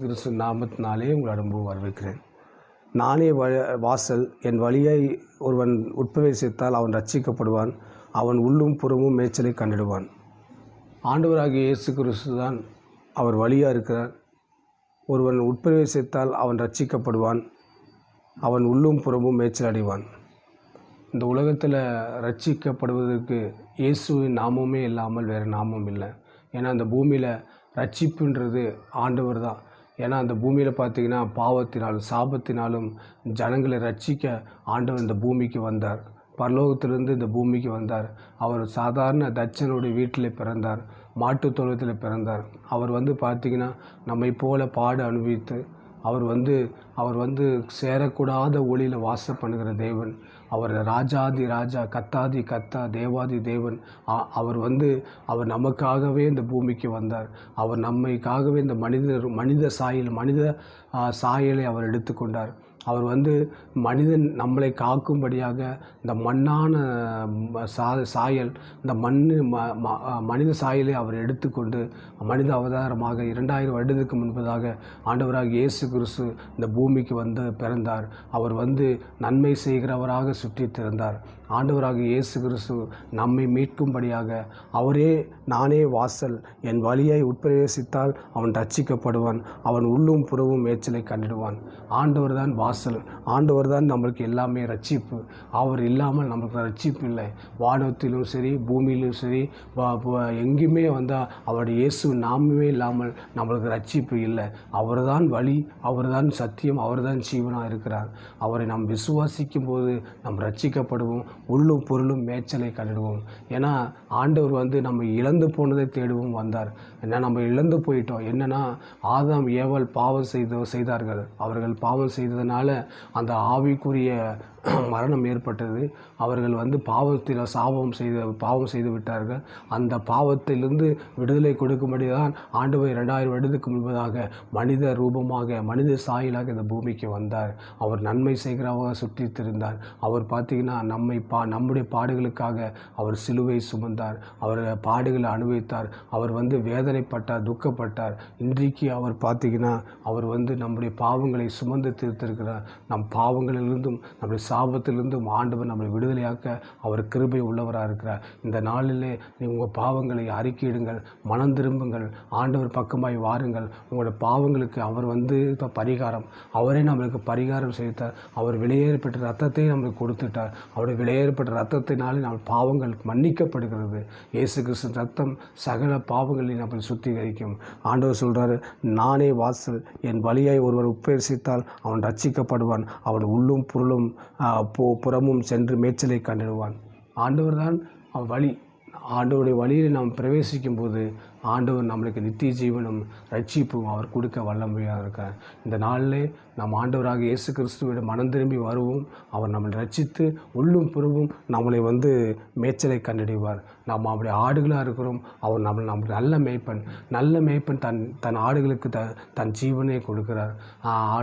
கிறிஸ்து நாமத்தினாலே உங்கள் அனுபவம் வரவேற்கிறேன். நானே வாசல், என் வழியை ஒருவன் உட்பிரவேசித்தால் அவன் ரட்சிக்கப்படுவான், அவன் உள்ளும் புறமும் மேய்ச்சலை கண்டிடுவான். ஆண்டவராகிய இயேசு கிறிஸ்து தான் அவர் வழியாக இருக்கிறார். ஒருவன் உட்பிரவேசித்தால் அவன் ரட்சிக்கப்படுவான், அவன் உள்ளும் புறமும் மேய்ச்சல் அடைவான். இந்த உலகத்தில் ரட்சிக்கப்படுவதற்கு இயேசுவின் நாமமே இல்லாமல் வேறு நாமம் இல்லை. ஏன்னா அந்த பூமியில் ரட்சிப்புன்றது ஆண்டவர் தான். ஏன்னா அந்த பூமியில் பார்த்திங்கன்னா பாவத்தினாலும் சாபத்தினாலும் ஜனங்களை ரட்சிக்க ஆண்டவர் இந்த பூமிக்கு வந்தார். பரலோகத்திலிருந்து இந்த பூமிக்கு வந்தார். அவர் சாதாரண தச்சனுடைய வீட்டில் பிறந்தார், மாட்டு தொழுவத்தில் பிறந்தார். அவர் பார்த்திங்கன்னா நம்மை போல பாடு அனுபவித்து அவர் சேரக்கூடாத ஒளியில் வாசம் பண்ணுகிற தேவன். அவர் ராஜாதி ராஜா, கத்தாதி கத்தா, தேவாதி தேவன். அவர் நமக்காகவே இந்த பூமிக்கு வந்தார். அவர் நம்மைக்காகவே இந்த மனித சாயலை அவர் எடுத்துக்கொண்டார். அவர் மனிதன் நம்மளை காக்கும்படியாக இந்த மண்ணான சாயல், இந்த மனித சாயலை அவர் எடுத்துக்கொண்டு மனித அவதாரமாக 2000 வருடத்துக்கு முன்பதாக ஆண்டவராக இயேசு கிறிஸ்து இந்த பூமிக்கு பிறந்தார். அவர் நன்மை செய்கிறவராக சுற்றி திறந்தார். ஆண்டவராக இயேசு கிறிஸ்து நம்மை மீட்கும்படியாக அவரே நானே வாசல், என் வழியை உட்பிரவேசித்தால் அவன் ரட்சிக்கப்படுவான், அவன் உள்ளும் புறவும் மேய்ச்சலை கண்டிடுவான். ஆண்டவர் தான் வாசல், ஆண்டவர் தான் நம்மளுக்கு எல்லாமே ரட்சிப்பு. அவர் இல்லாமல் நம்மளுக்கு ரட்சிப்பு இல்லை. வானத்திலும் சரி பூமியிலும் சரி எங்கேயுமே அவருடைய இயேசு நாமமே இல்லாமல் நம்மளுக்கு ரட்சிப்பு இல்லை. அவர் தான் வழி, அவர் தான் சத்தியம், அவர் தான் ஜீவனாக இருக்கிறார். அவரை நாம் விசுவாசிக்கும் போது நாம் ரட்சிக்கப்படுவோம், உள்ளும் பொருளும் மேய்ச்சலை கண்டிடுவோம். ஏன்னா ஆண்டவர் நம்ம இழந்து போனதை தேடுவோம் வந்தார். ஏன்னா நம்ம இழந்து போயிட்டோம். என்னென்னா ஆதாம் ஏவாள் பாவம் செய்தார்கள். அவர்கள் பாவம் செய்ததுனால அந்த ஆவிக்குரிய மரணம் ஏற்பட்டது. அவர்கள் பாவத்தில் பாவம் செய்து விட்டார்கள். அந்த பாவத்திலிருந்து விடுதலை கொடுக்கும்படி தான் ஆண்டவர் 2000 வருடத்துக்கு முன்பதாக மனித ரூபமாக, மனித சாயலாக இந்த பூமிக்கு வந்தார். அவர் நன்மை செய்கிறவராக சுற்றி திரிந்தார். அவர் பார்த்திங்கன்னா நம்முடைய பாடுகளுக்காக அவர் சிலுவை சுமந்தார். அவர் பாடுகளை அனுபவித்தார். அவர் வேதனைப்பட்டார், துக்கப்பட்டார். இன்றைக்கு அவர் பார்த்திங்கன்னா அவர் நம்முடைய பாவங்களை சுமந்து தீர்த்திருக்கிறார். நம் பாவங்களிலிருந்தும் நம்முடைய சாபத்திலிருந்தும் ஆண்டவர் நம்மை விடுதலையாக்க அவர் கிருபை உள்ளவராக இருக்கிறார். இந்த நாளிலே உங்கள் பாவங்களை அறிக்கையிடுங்கள், மனம் திரும்புங்கள், ஆண்டவர் பக்கமாய் வாருங்கள். உங்களோட பாவங்களுக்கு அவர் இப்போ பரிகாரம், அவரே நம்மளுக்கு பரிகாரம் செய்தார். அவர் விலையேறப்பட்ட ரத்தத்தை நம்மளுக்கு கொடுத்துட்டார். அவருடைய விலையேறப்பட்ட ரத்தத்தினாலே நம்ம பாவங்கள் மன்னிக்கப்படுகிறது. இயேசு கிறிஸ்து ரத்தம் சகல பாவங்களை நம்மளை சுத்திகரிக்கும். ஆண்டவர் சொல்கிறார், நானே வாசல், என் வழியை ஒருவர் உட்பிரவேசித்தால் அவன் ரட்சிக்கப்படுவான், அவன் உள்ளும் பொருளும் புறமும் சென்று மேய்ச்சலை கண்டிடுவான். ஆண்டவர் தான் வழி. ஆண்டவருடைய வழியில் நாம் பிரவேசிக்கும் போது ஆண்டவர் நம்மளுக்கு நித்திய ஜீவனும் ரட்சிப்பும் அவர் கொடுக்க வல்லமையாக இருக்கார். இந்த நாளிலே நாம் ஆண்டவராக இயேசு கிறிஸ்துவிட மனம் திரும்பி வருவோம். அவர் நம்மளை ரட்சித்து உள்ளும் புறவும் நம்மளை மேய்ச்சலை கண்டிடுவார். நாம் அவருடைய ஆடுகளாக இருக்கிறோம். அவர் நம்மளுக்கு நல்ல மேய்ப்பன் தன் ஆடுகளுக்கு தன் ஜீவனை கொடுக்கிறார்.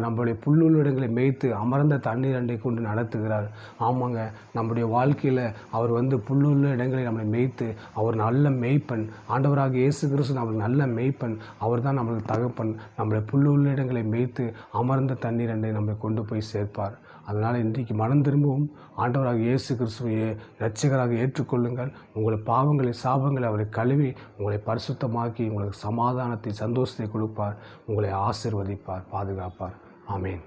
நம்மளுடைய புல்லுள்ள இடங்களை மேய்த்து அமர்ந்த தண்ணீர் அண்டை கொண்டு நடத்துகிறார். ஆமாங்க, நம்முடைய வாழ்க்கையில் அவர் புல்லுள்ள இடங்களை நம்மளை மேய்த்து அவர் நல்ல மேய்ப்பன். ஆண்டவராக இயேசு கிறிஸ்து நம்மளுக்கு நல்ல மேய்ப்பன். அவர் தான் நம்மளுக்கு தகப்பன். நம்மளை புல்லுள்ள இடங்களை மேய்த்து அமர்ந்த தண்ணீர் அண்டை நம்மை கொண்டு போய் சேர்ப்பார். அதனால் இன்றைக்கு மனம் திரும்பவும் ஆண்டவராக இயேசு கிறிஸ்துவையே இரட்சகராக ஏற்றுக்கொள்ளுங்கள். உங்கள் பாவங்களை சாபங்களை அவரை கழுவி உங்களை பரிசுத்தமாக்கி உங்களுக்கு சமாதானத்தை, சந்தோஷத்தை கொடுப்பார். உங்களை ஆசீர்வதிப்பார், பாதுகாப்பார். ஆமேன்.